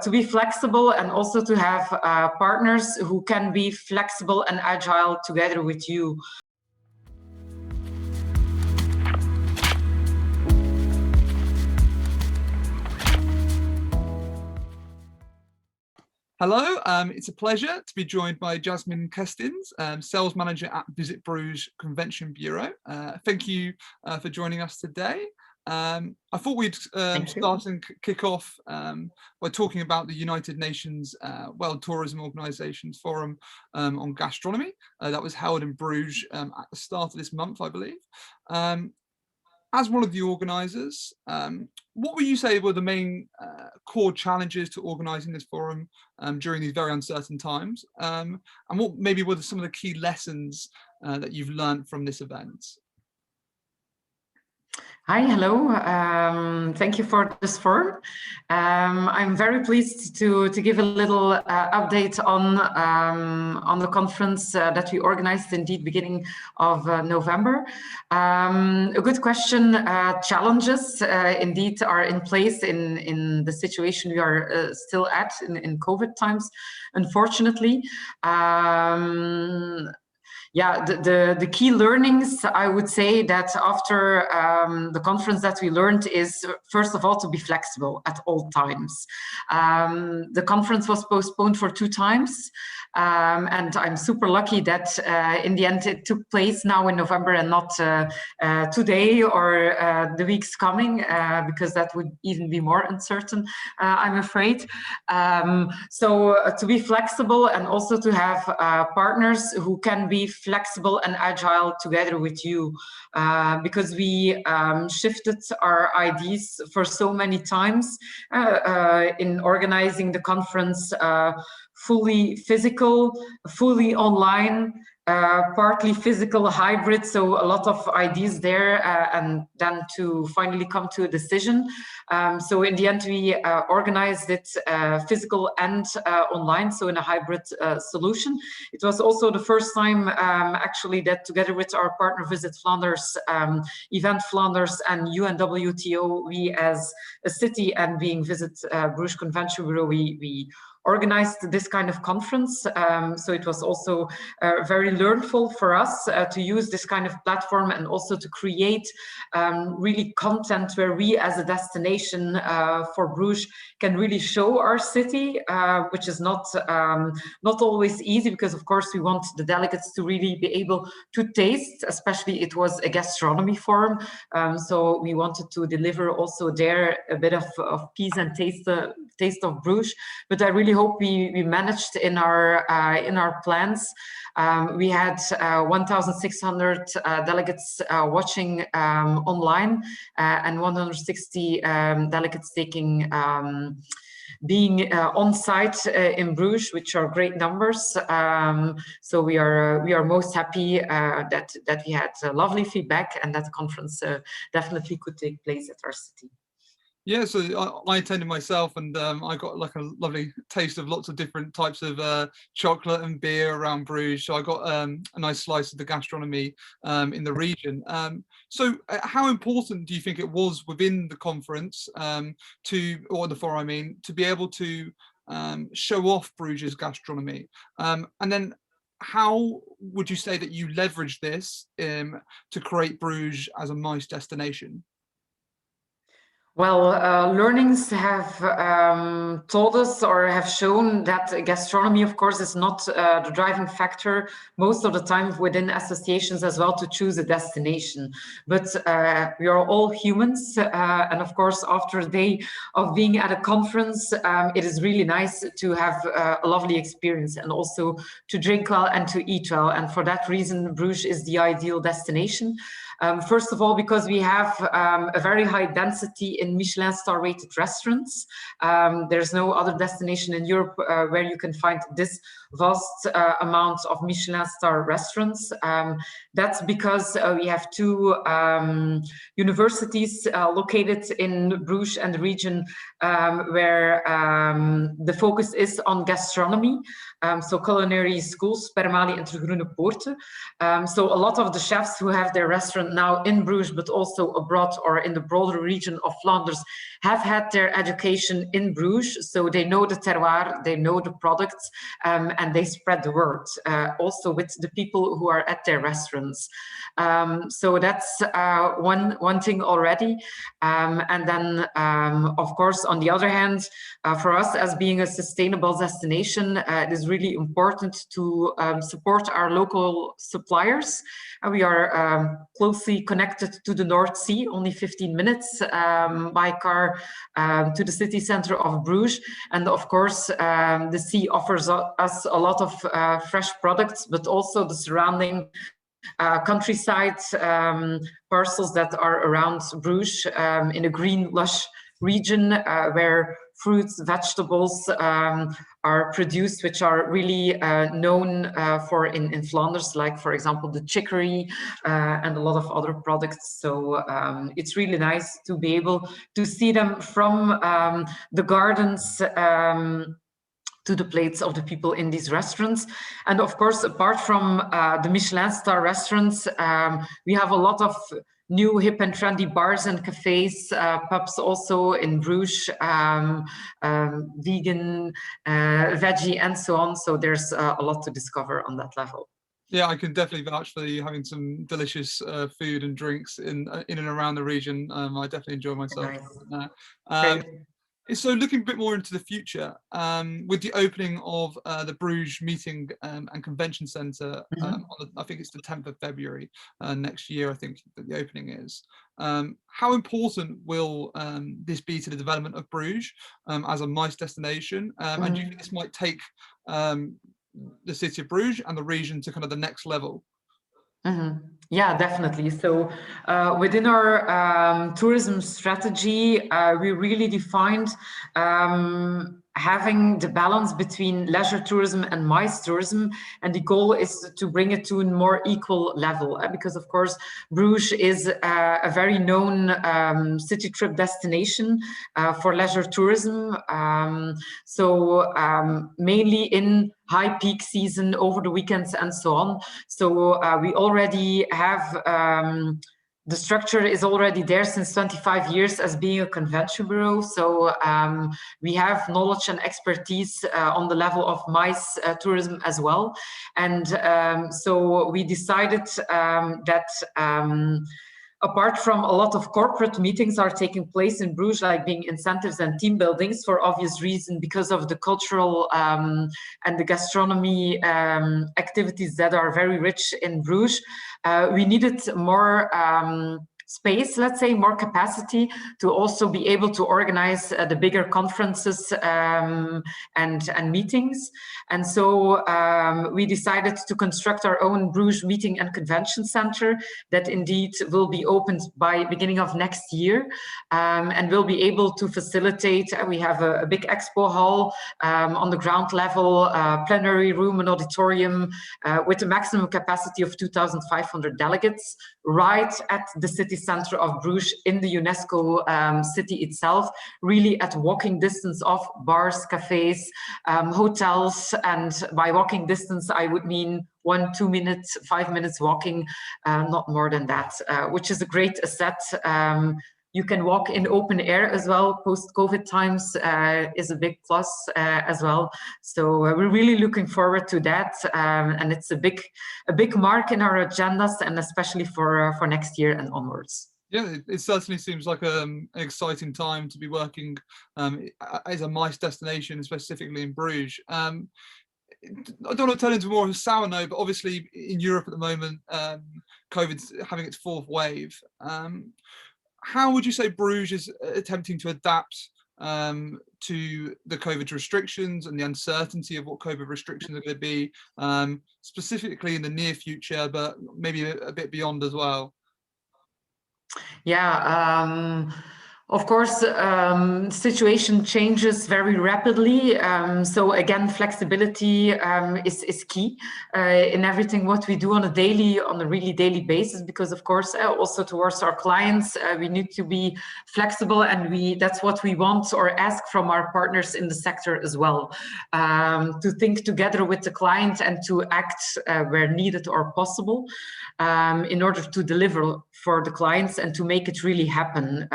to be flexible and also to have partners who can be flexible and agile together with you. Hello, it's a pleasure to be joined by Jasmine Kestens, Sales Manager at Visit Bruges Convention Bureau. Thank you for joining us today. I thought we'd start and kick off by talking about the United Nations World Tourism Organization's Forum on Gastronomy that was held in Bruges at the start of this month, I believe. As one of the organisers, what would you say were the main core challenges to organising this forum during these very uncertain times? And what maybe were some of the key lessons that you've learned from this event? Hi, hello. Thank you for this forum. I'm very pleased to give a little update on the conference that we organized indeed beginning of November. A good question. Challenges indeed are in place in the situation we are still at in COVID times, unfortunately. Yeah, the key learnings, I would say that after the conference that we learned is, first of all, to be flexible at all times. The conference was postponed for 2 times. And I'm super lucky that in the end it took place now in November and not today or the weeks coming, because that would even be more uncertain, I'm afraid. So to be flexible and also to have partners who can be flexible and agile together with you, because we shifted our ideas for so many times in organizing the conference, fully physical, fully online, partly physical, hybrid, so a lot of ideas there, and then to finally come to a decision. So in the end, we organized it physical and online, so in a hybrid solution. It was also the first time actually that together with our partner Visit Flanders, Event Flanders and UNWTO, we as a city and being Visit Bruges Convention Bureau, we organized this kind of conference. So it was also very learnful for us to use this kind of platform and also to create really content where we as a destination for Bruges can really show our city, which is not always easy, because of course we want the delegates to really be able to taste, especially it was a gastronomy forum. So we wanted to deliver also there a bit of peace and taste of Bruges, but I really hope we managed in our plans. We had 1,600 delegates watching online and 160 delegates being on site in Bruges, which are great numbers. So we are most happy that we had lovely feedback and that the conference definitely could take place at our city. Yeah, so I attended myself, and I got like a lovely taste of lots of different types of chocolate and beer around Bruges. So I got a nice slice of the gastronomy in the region. So how important do you think it was within the conference or the forum, I mean, to be able to show off Bruges gastronomy? And then how would you say that you leverage this to create Bruges as a nice destination? Well, learnings have told us or have shown that gastronomy, of course, is not the driving factor most of the time within associations as well to choose a destination. But we are all humans. And of course, after a day of being at a conference, it is really nice to have a lovely experience and also to drink well and to eat well. And for that reason, Bruges is the ideal destination. First of all, because we have a very high density in Michelin star rated restaurants. There's no other destination in Europe where you can find this vast amount of Michelin star restaurants. That's because we have 2 universities located in Bruges and the region where the focus is on gastronomy. So culinary schools, Permali and Groene Poorten. So a lot of the chefs who have their restaurants present now in Bruges, but also abroad or in the broader region of Flanders, have had their education in Bruges. So they know the terroir, they know the products, and they spread the word, also with the people who are at their restaurants. So that's one thing already. And then, of course, on the other hand, for us as being a sustainable destination, it is really important to support our local suppliers. We are closely connected to the North Sea, only 15 minutes by car to the city center of Bruges. And of course, the sea offers us a lot of fresh products, but also the surrounding countryside parcels that are around Bruges in a green, lush region where fruits, vegetables are produced, which are really known for in Flanders, like, for example, the chicory and a lot of other products. So it's really nice to be able to see them from the gardens to the plates of the people in these restaurants. And of course, apart from the Michelin star restaurants, we have a lot of new hip and trendy bars and cafes, pubs also in Bruges, vegan, veggie, and so on. So there's a lot to discover on that level. Yeah, I can definitely vouch for you having some delicious food and drinks in and around the region. I definitely enjoy myself. Nice. So looking a bit more into the future, with the opening of the Bruges Meeting and Convention Centre, I think it's the 10th of February next year, I think that the opening is. How important will this be to the development of Bruges as a M.I.C.E destination? And do you think this might take the city of Bruges and the region to kind of the next level? Yeah, definitely. So within our tourism strategy, we really defined having the balance between leisure tourism and M.I.C.E tourism, and the goal is to bring it to a more equal level, because of course Bruges is a very known city trip destination for leisure tourism, so mainly in high peak season, over the weekends and so on. So we already have the structure is already there since 25 years as being a convention bureau. So we have knowledge and expertise on the level of M.I.C.E tourism as well. And so we decided that apart from a lot of corporate meetings are taking place in Bruges, like being incentives and team buildings for obvious reason, because of the cultural and the gastronomy activities that are very rich in Bruges, we needed more space, let's say, more capacity to also be able to organize the bigger conferences and meetings. And so we decided to construct our own Bruges Meeting and Convention Centre that indeed will be opened by beginning of next year, and will be able to facilitate. We have a big expo hall on the ground level, plenary room and auditorium with a maximum capacity of 2,500 delegates, right at the city center of Bruges, in the UNESCO city itself, really at walking distance of bars, cafes, hotels. And by walking distance, I would mean 1-2 minutes, 5 minutes walking, not more than that, which is a great asset. You can walk in open air as well. Post-COVID times is a big plus as well. So we're really looking forward to that, and it's a big mark in our agendas, and especially for next year and onwards. Yeah, it certainly seems like an exciting time to be working as a M.I.C.E destination, specifically in Bruges. I don't want to turn into more of a sour note, but obviously in Europe at the moment, COVID's having its fourth wave. How would you say Bruges is attempting to adapt to the COVID restrictions and the uncertainty of what COVID restrictions are going to be, specifically in the near future, but maybe a bit beyond as well? Yeah. Of course, situation changes very rapidly. So again, flexibility is key in everything what we do on a really daily basis, because of course, also towards our clients, we need to be flexible, and that's what we want or ask from our partners in the sector as well, to think together with the client and to act where needed or possible, in order to deliver for the clients and to make it really happen.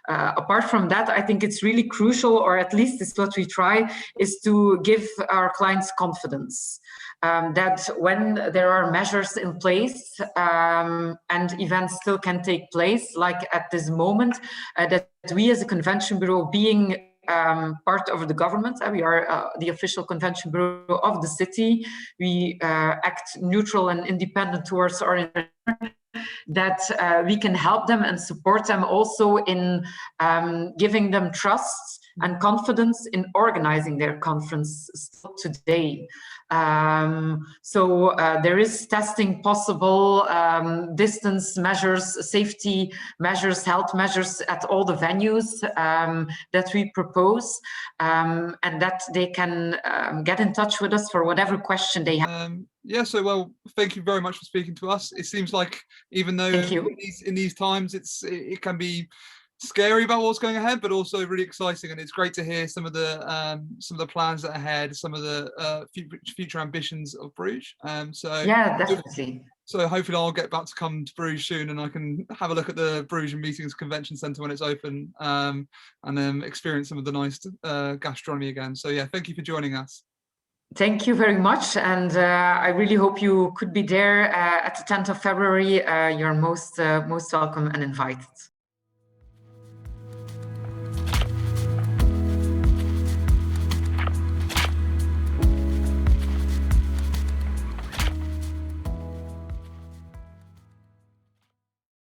Apart from that, I think it's really crucial, or at least it's what we try, is to give our clients confidence. That when there are measures in place and events still can take place, like at this moment, that we as a convention bureau, being part of the government, we are the official convention bureau of the city, we act neutral and independent towards our that we can help them and support them also in giving them trust and confidence in organizing their conference still today. So there is testing possible, distance measures, safety measures, health measures at all the venues that we propose, and that they can get in touch with us for whatever question they have. Yeah, so well, thank you very much for speaking to us. It seems like even though in these times it can be scary about what's going ahead, but also really exciting, and it's great to hear some of the plans that are ahead, some of the future ambitions of Bruges. So yeah, definitely. So hopefully I'll get back to come to Bruges soon, and I can have a look at the Bruges Meetings Convention Centre when it's open, and then experience some of the nice gastronomy again. So yeah, thank you for joining us. Thank you very much, and I really hope you could be there at the 10th of February. You're most welcome and invited.